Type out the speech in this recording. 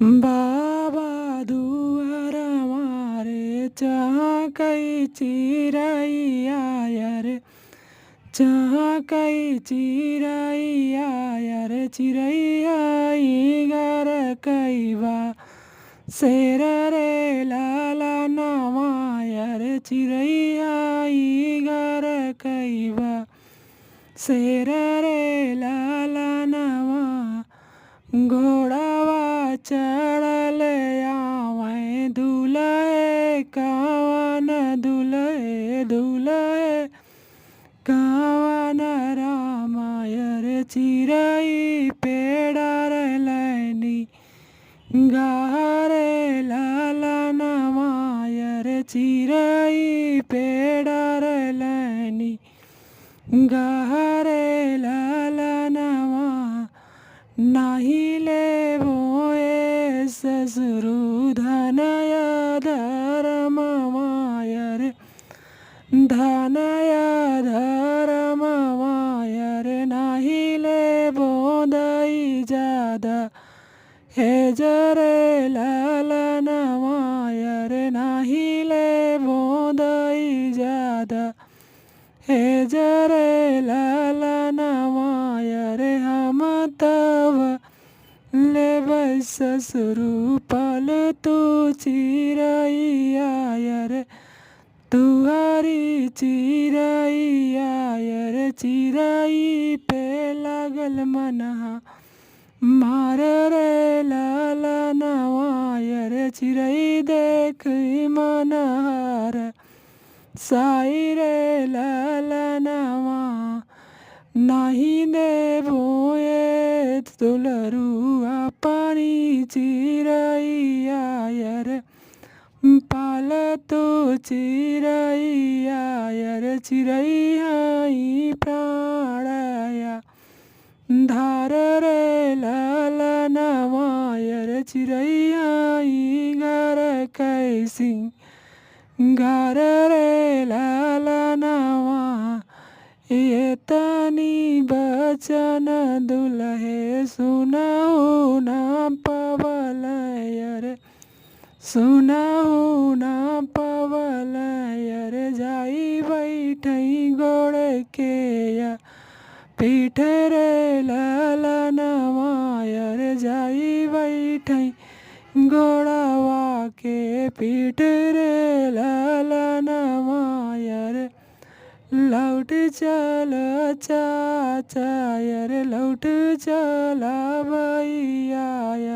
बाबा दुआर मारे चाहकै चिरैया रे चाहकै चिरैया रे चिरैया घर कैबा शेर रे लाला नवाया रे चिरैया घर कैबा शेर रे लाला नवा घोड़ावा चढ़ल आवे दुलहे कावन दुलहे दुलहे कावन रामायर चिरई पेड़र लैनी गारे लाला नवायर चिरई पेड़र लैनी गारे लाला नवा नहीं ले बोए ससुरु धनय धर्म मायर धनय धर्म मायर नहीं ले बोदई जादा हे जरे लालन मायर नहीं ले बोदई जादा हे जरे लालन मायर हम तब ले ससुरु पल तू चिरैया रे तुहरी चिरैया रे चिरई पे लगल मनहा मार रे लाला नवायर चिरई देख मनहार साई रे लाला नवा नहीं देबो ये तुलरुआ पानी चिरैया रे पाल तो चिरैया रे चिरैया प्राणया धार रे लाला नवायर चिरैया घर कैसी घर रे लाला नवा ये तनी बचन दुलहे सुनहु ना पवल रे सुनहु ना पवल रे जाई बैठई गोड़ के या पीठ रे लाला नवायर जाई बैठई गोड़वा के पीठ रे लाला नवायर लौट चल चाचा रे लौट चला भैया।